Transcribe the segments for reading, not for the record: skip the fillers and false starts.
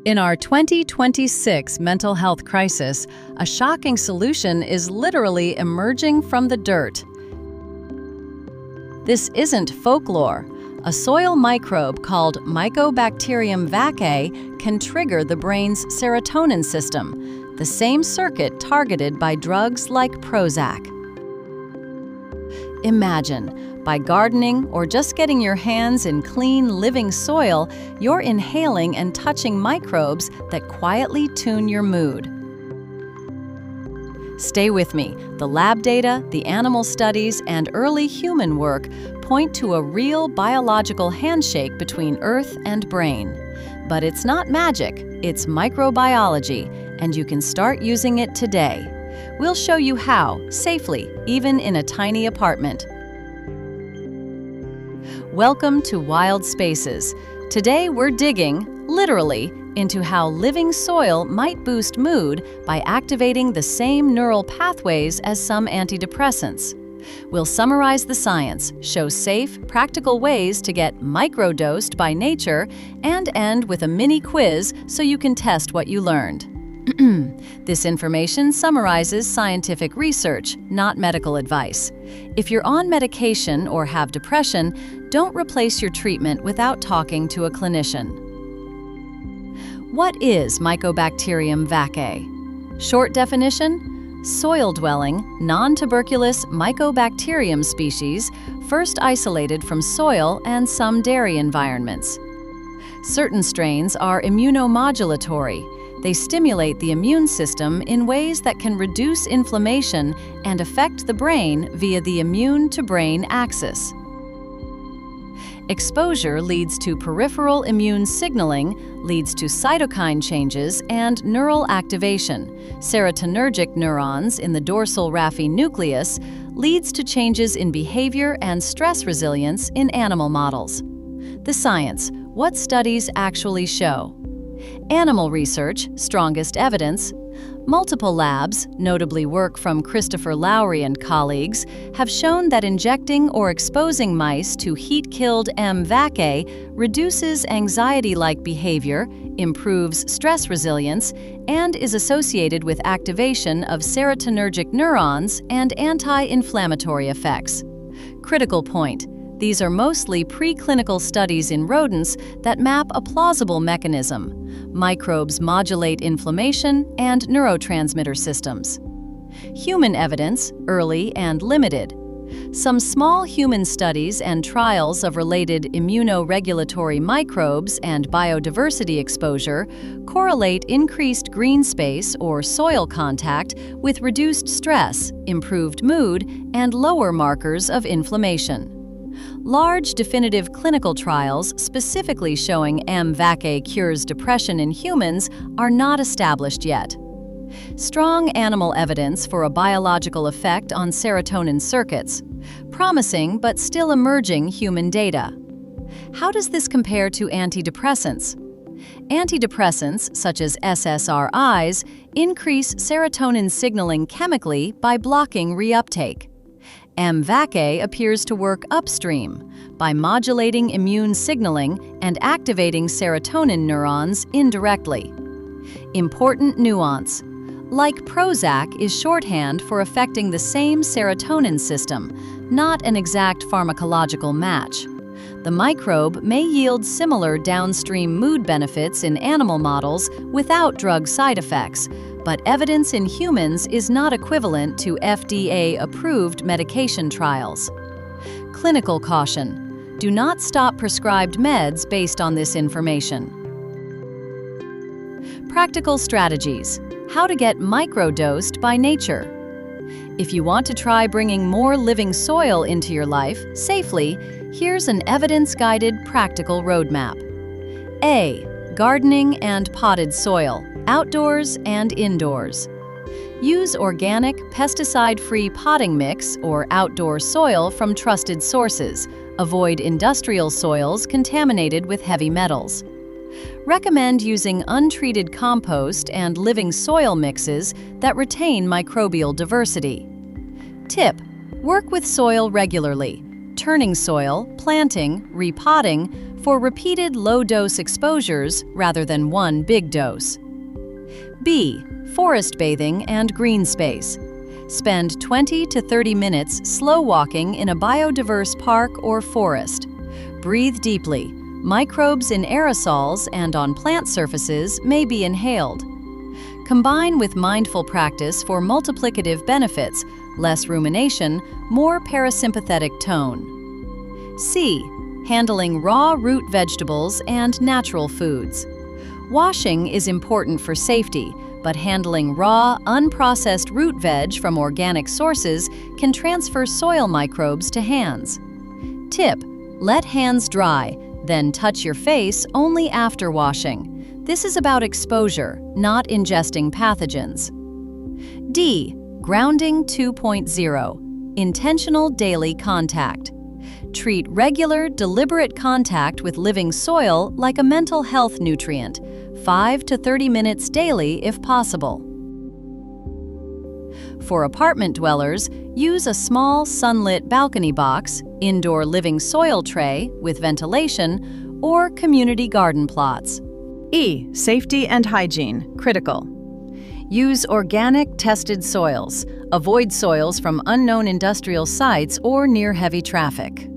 In our 2026 mental health crisis, a shocking solution is literally emerging from the dirt. This isn't folklore. A soil microbe called Mycobacterium vaccae can trigger the brain's serotonin system, the same circuit targeted by drugs like Prozac. Imagine, by gardening or just getting your hands in clean, living soil, you're inhaling and touching microbes that quietly tune your mood. Stay with me. The lab data, the animal studies, and early human work point to a real biological handshake between earth and brain. But it's not magic, it's microbiology, and you can start using it today. We'll show you how, safely, even in a tiny apartment. Welcome to Wild Spaces. Today we're digging, literally, into how living soil might boost mood by activating the same neural pathways as some antidepressants. We'll summarize the science, show safe, practical ways to get microdosed by nature, and end with a mini quiz so you can test what you learned. This information summarizes scientific research, not medical advice. If you're on medication or have depression, don't replace your treatment without talking to a clinician. What is Mycobacterium vaccae? Short definition: soil-dwelling, non-tuberculous Mycobacterium species, first isolated from soil and some dairy environments. Certain strains are immunomodulatory. They stimulate the immune system in ways that can reduce inflammation and affect the brain via the immune-to-brain axis. Exposure leads to peripheral immune signaling, leads to cytokine changes and neural activation. Serotonergic neurons in the dorsal raphe nucleus leads to changes in behavior and stress resilience in animal models. The science: what studies actually show? Animal research, strongest evidence. Multiple labs, notably work from Christopher Lowry and colleagues, have shown that injecting or exposing mice to heat-killed M. vaccae reduces anxiety-like behavior, improves stress resilience, and is associated with activation of serotonergic neurons and anti-inflammatory effects. Critical point: these are mostly preclinical studies in rodents that map a plausible mechanism. Microbes modulate inflammation and neurotransmitter systems. Human evidence, early and limited. Some small human studies and trials of related immunoregulatory microbes and biodiversity exposure correlate increased green space or soil contact with reduced stress, improved mood, and lower markers of inflammation. Large definitive clinical trials specifically showing M. vaccae cures depression in humans are not established yet. Strong animal evidence for a biological effect on serotonin circuits. Promising but still emerging human data. How does this compare to antidepressants? Antidepressants, such as SSRIs, increase serotonin signaling chemically by blocking reuptake. M. vaccae appears to work upstream by modulating immune signaling and activating serotonin neurons indirectly. Important nuance: like Prozac is shorthand for affecting the same serotonin system, not an exact pharmacological match. The microbe may yield similar downstream mood benefits in animal models without drug side effects, but evidence in humans is not equivalent to FDA-approved medication trials. Clinical caution: do not stop prescribed meds based on this information. Practical strategies: how to get microdosed by nature. If you want to try bringing more living soil into your life safely, here's an evidence-guided practical roadmap. A. Gardening and potted soil, outdoors and indoors. Use organic, pesticide-free potting mix or outdoor soil from trusted sources. Avoid industrial soils contaminated with heavy metals. Recommend using untreated compost and living soil mixes that retain microbial diversity. Tip: work with soil regularly, turning soil, planting, repotting, for repeated low-dose exposures rather than one big dose. B. Forest bathing and green space. Spend 20 to 30 minutes slow walking in a biodiverse park or forest. Breathe deeply. Microbes in aerosols and on plant surfaces may be inhaled. Combine with mindful practice for multiplicative benefits, less rumination, more parasympathetic tone. C. Handling raw root vegetables and natural foods. Washing is important for safety, but handling raw, unprocessed root veg from organic sources can transfer soil microbes to hands. Tip: let hands dry, then touch your face only after washing. This is about exposure, not ingesting pathogens. D. Grounding 2.0. Intentional daily contact. Treat regular, deliberate contact with living soil like a mental health nutrient, 5 to 30 minutes daily if possible. For apartment dwellers, use a small sunlit balcony box, indoor living soil tray with ventilation, or community garden plots. E. Safety and hygiene, critical. Use organic, tested soils. Avoid soils from unknown industrial sites or near heavy traffic.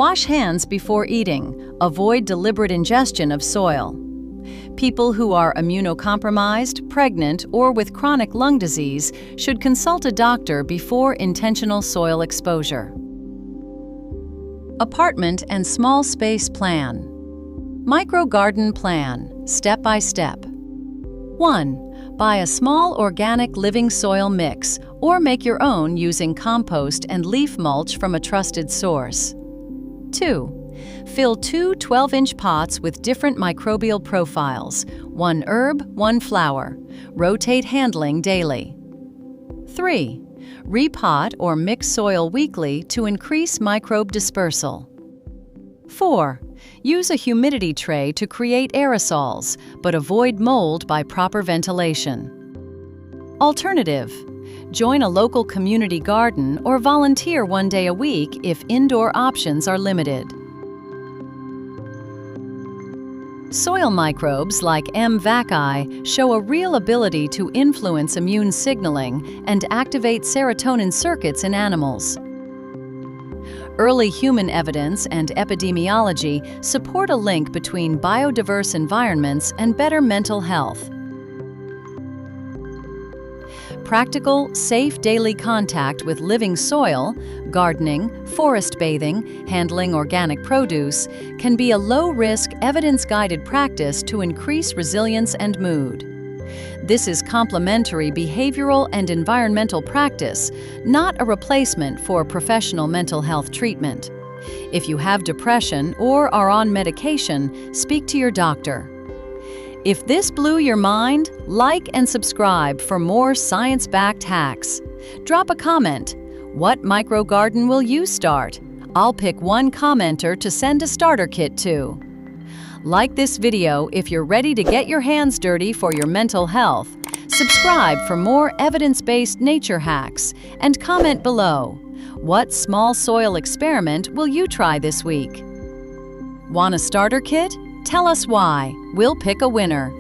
Wash hands before eating. Avoid deliberate ingestion of soil. People who are immunocompromised, pregnant, or with chronic lung disease should consult a doctor before intentional soil exposure. Apartment and small space plan. Micro-garden plan, step by step. 1. Buy a small organic living soil mix or make your own using compost and leaf mulch from a trusted source. 2. Fill 2 12-inch pots with different microbial profiles, 1 herb, 1 flower. Rotate handling daily. 3. Repot or mix soil weekly to increase microbe dispersal. 4. Use a humidity tray to create aerosols, but avoid mold by proper ventilation. Alternative: join a local community garden or volunteer 1 day a week if indoor options are limited. Soil microbes like M. vaccae show a real ability to influence immune signaling and activate serotonin circuits in animals. Early human evidence and epidemiology support a link between biodiverse environments and better mental health. Practical, safe daily contact with living soil, gardening, forest bathing, handling organic produce can be a low-risk, evidence-guided practice to increase resilience and mood. This is complementary behavioral and environmental practice, not a replacement for professional mental health treatment. If you have depression or are on medication, speak to your doctor. If this blew your mind, like and subscribe for more science-backed hacks. Drop a comment. What micro garden will you start? I'll pick one commenter to send a starter kit to. Like this video if you're ready to get your hands dirty for your mental health. Subscribe for more evidence-based nature hacks, and comment below. What small soil experiment will you try this week? Want a starter kit? Tell us why. We'll pick a winner.